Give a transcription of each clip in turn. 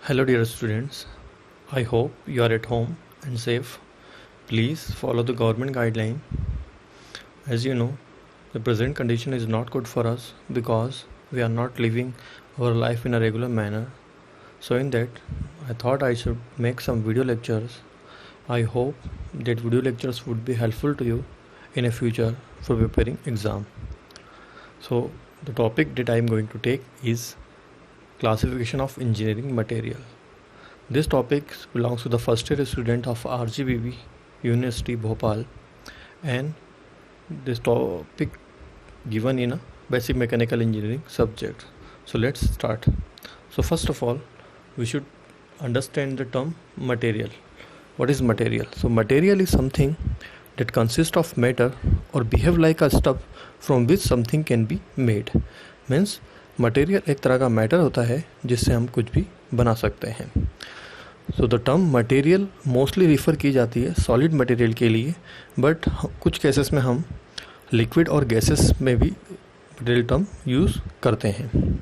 Hello, dear students. I hope you are at home and safe. Please follow the government guideline. As you know, the present condition is not good for us because we are not living our life in a regular manner. So, in that, I thought I should make some video lectures. I hope that video lectures would be helpful to you in a future for preparing exam. So, the topic that I am going to take is classification of engineering material. This topic belongs to the first year student of RGBB University Bhopal, and this topic given in a basic mechanical engineering subject. So let's start. So first of all, we should understand the term material. What is material? So material is something that consists of matter or behave like a stuff from which something can be made. Means material एक तरह का matter होता है जिससे हम कुछ भी बना सकते हैं. So the term material mostly refer की जाती है सॉलिड मटेरियल के लिए, बट कुछ केसेस में हम लिक्विड और गैसेस में भी मटेरियल टर्म यूज़ करते हैं.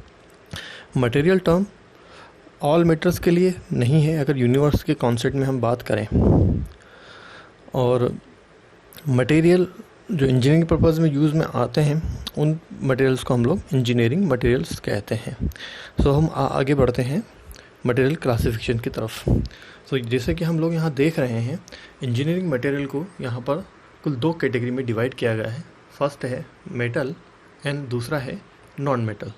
मटेरियल टर्म ऑल मैटर्स के लिए नहीं है अगर यूनिवर्स के कॉन्सेप्ट में हम बात करें. और मटेरियल जो इंजीनियरिंग पर्पज़ में यूज़ में आते हैं उन मटेरियल्स को हम लोग इंजीनियरिंग मटेरियल्स कहते हैं. सो हम आगे बढ़ते हैं मटेरियल क्लासिफिकेशन की तरफ. सो जैसे कि हम लोग यहाँ देख रहे हैं, इंजीनियरिंग मटेरियल को यहाँ पर कुल दो कैटेगरी में डिवाइड किया गया है. फर्स्ट है मेटल एंड दूसरा है नॉन मेटल.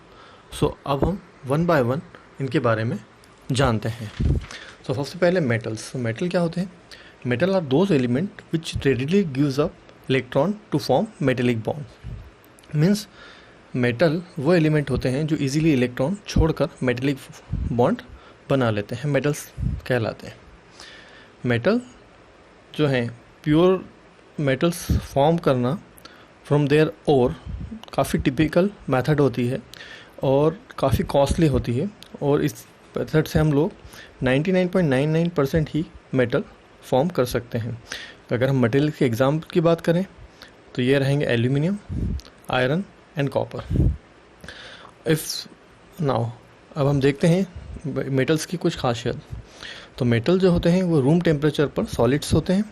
सो अब हम वन बाय वन इनके बारे में जानते हैं. सो सबसे पहले मेटल्स. मेटल क्या होते हैं? Metal are those element which readily gives up electron to form metallic bond. Means metal वो एलिमेंट होते हैं जो इजीली इलेक्ट्रॉन छोड़कर मेटेलिक बॉन्ड बना लेते हैं, मेटल्स कहलाते हैं. मेटल जो हैं प्योर मेटल्स फॉर्म करना फ्रॉम देयर ओर काफ़ी टिपिकल मेथड होती है और काफ़ी कॉस्टली होती है, और इस मेथड से हम लोग 99.99% ही मेटल फॉर्म कर सकते हैं. अगर हम मटेरियल के एग्जाम की बात करें तो ये रहेंगे एल्यूमिनियम, आयरन एंड कॉपर. अब हम देखते हैं मेटल्स की कुछ खासियत. तो मेटल जो होते हैं वो रूम टेम्परेचर पर सॉलिड्स होते हैं,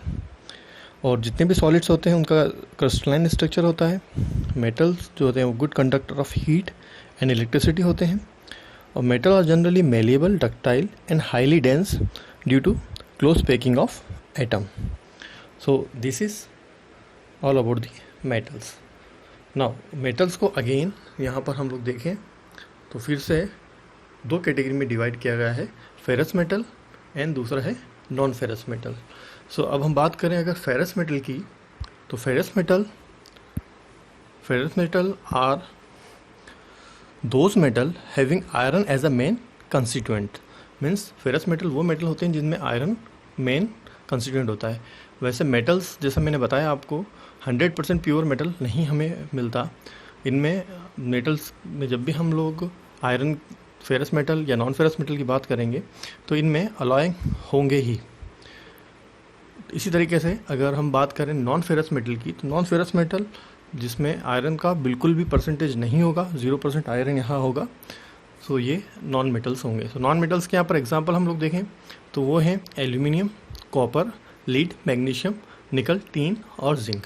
और जितने भी सॉलिड्स होते हैं उनका क्रिस्टलाइन स्ट्रक्चर होता है. मेटल्स जो होते हैं वो good conductor of heat and electricity होते हैं. और metal are generally malleable, ductile and highly dense due to close packing of atom. So this is all about the metals. Now metals को अगेन यहाँ पर हम लोग देखें तो फिर से दो कैटेगरी में डिवाइड किया गया है, फेरस मेटल एंड दूसरा है नॉन फेरस मेटल. सो अब हम बात करें अगर फेरस मेटल की, तो ferrous metal are those metal having iron as a main constituent. Means ferrous metal वो मेटल होते हैं जिनमें आयरन मेन कंस्टिट्यूएंट होता है. वैसे मेटल्स जैसा मैंने बताया आपको 100% प्योर मेटल नहीं हमें मिलता. इनमें मेटल्स में जब भी हम लोग आयरन, फेरस मेटल या नॉन फेरस मेटल की बात करेंगे तो इनमें अलॉय होंगे ही. इसी तरीके से अगर हम बात करें नॉन फेरस मेटल की, तो नॉन फेरस मेटल जिसमें आयरन का बिल्कुल भी परसेंटेज नहीं होगा, 0% आयरन यहाँ होगा, सो ये नॉन मेटल्स होंगे. सो नॉन मेटल्स के यहाँ पर एग्जांपल हम लोग देखें तो वो हैं एल्यूमिनियम, कॉपर, लीड, मैग्नीशियम, निकल, टीन और जिंक.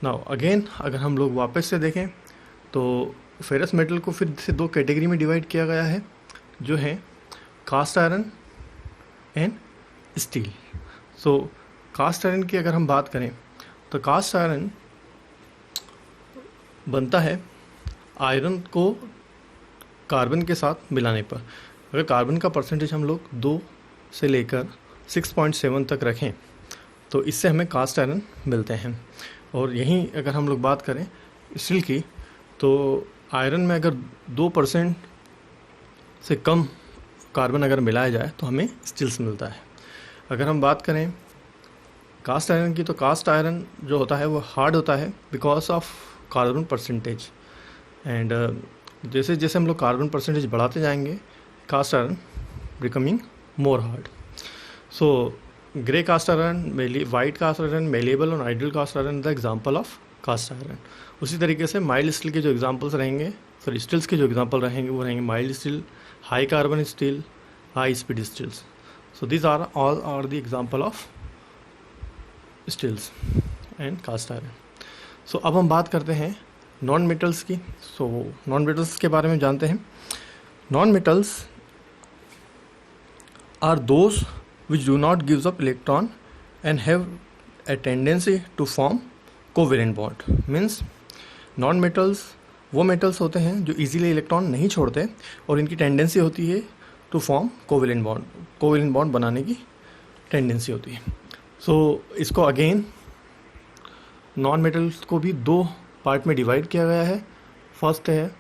नाउ अगेन अगर हम लोग वापस से देखें तो फेरस मेटल को फिर से दो कैटेगरी में डिवाइड किया गया है, जो है cast iron and steel. So cast iron की अगर हम बात करें तो कास्ट आयरन बनता है आयरन को कार्बन के साथ मिलाने पर. अगर कार्बन का परसेंटेज हम लोग 2 से लेकर 6.7 तक रखें तो इससे हमें कास्ट आयरन मिलते हैं. और यहीं अगर हम लोग बात करें स्टील की, तो आयरन में अगर 2% से कम कार्बन अगर मिलाया जाए तो हमें स्टील्स मिलता है. अगर हम बात करें कास्ट आयरन की, तो कास्ट आयरन जो होता है वो हार्ड होता है because of carbon percentage. And जैसे जैसे हम लोग कार्बन परसेंटेज बढ़ाते जाएंगे, cast iron becoming more hard. So grey cast iron, white cast iron, malleable और ideal cast iron the example of cast iron. उसी तरीके से माइल्ड स्टील के जो एग्जांपल्स रहेंगे, सॉरी स्टील्स के जो एग्जांपल रहेंगे वो रहेंगे mild steel, high carbon steel, high speed steels. So these are all are the example of steels and cast iron. So अब हम बात करते हैं नॉन मेटल्स की. सो नॉन मेटल्स के बारे में जानते हैं. Non metals are those which do not gives up electron and have a tendency to form covalent bond. Means non metals वो मेटल्स होते हैं जो इजीली इलेक्ट्रॉन नहीं छोड़ते और इनकी टेंडेंसी होती है to form covalent bond. Covalent bond बनाने की टेंडेंसी होती है. सो इसको अगेन नॉन मेटल्स को भी दो पार्ट में डिवाइड किया गया है. फर्स्ट है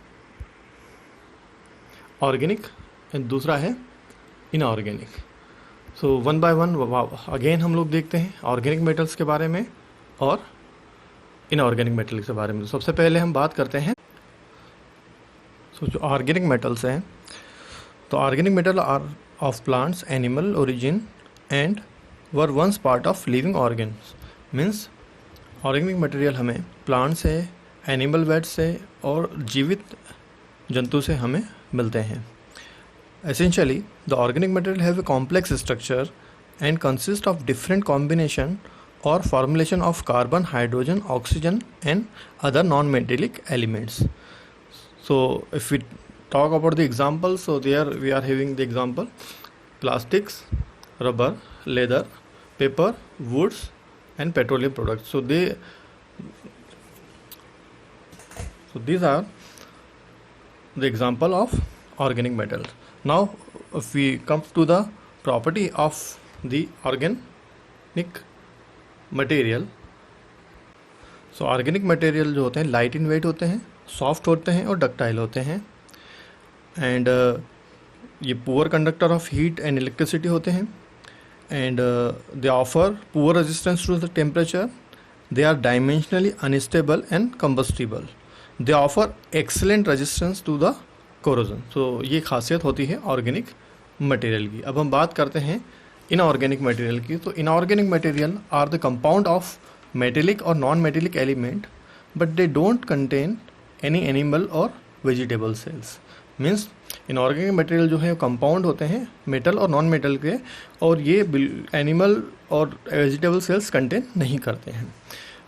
ऑर्गेनिक एंड दूसरा है inorganic. So one by one again हम लोग देखते हैं ऑर्गेनिक मेटल्स के बारे में और इनऑर्गेनिक मेटल्स के बारे में. सबसे पहले हम बात करते हैं जो ऑर्गेनिक मेटल्स हैं. तो organic metal are of plants animal origin and were once part of living organs. Means organic material हमें प्लांट से, एनिमल वेट से और जीवित जंतु से हमें मिलते हैं. Essentially, the organic material have a complex structure and consist of different combination or formulation of carbon, hydrogen, oxygen and other non-metallic elements. So if we talk about the examples, so there we are having the example plastics, rubber, leather, paper, woods and petroleum products. So these are the example of organic metals. Now if we come to the property of the organic material, so organic material जो होते हैं light in wait होते हैं, soft होते हैं और ductile होते हैं. एंड ये poor conductor of heat and electricity होते हैं. And they offer poor resistance to the temperature. They are dimensionally unstable and combustible. They offer excellent resistance to the corrosion. So ये खासियत होती है ऑर्गेनिक मटेरियल की. अब हम बात करते हैं इनऑर्गेनिक मटेरियल की. तो inorganic material are the compound of metallic और non metallic element but they don't contain any animal और vegetable cells. Means inorganic material जो है कंपाउंड होते हैं मेटल और नॉन मेटल के, और ये एनिमल और वेजिटेबल सेल्स कंटेन नहीं करते हैं.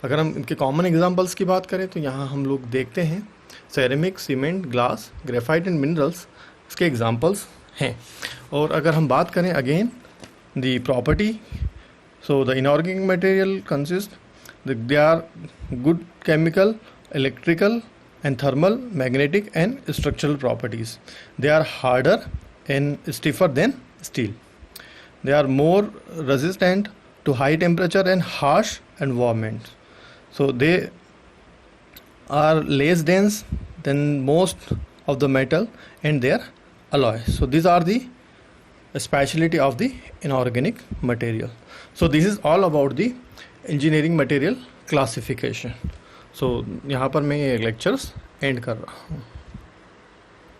अगर हम इनके कॉमन एग्जाम्पल्स की बात करें तो यहाँ हम लोग देखते हैं ceramic, cement, glass, graphite and minerals इसके एग्जांपल्स हैं. और अगर हम बात करें again the property, so the inorganic material consist they are good chemical, electrical and thermal, magnetic and structural properties. They are harder and stiffer than steel. They are more resistant to high temperature and harsh environment. So they are less dense than most of the metal and their alloy. So these are the speciality of the inorganic material. So this is all about the engineering material classification. So यहाँ पर मैं ये lectures end कर रहा हूँ.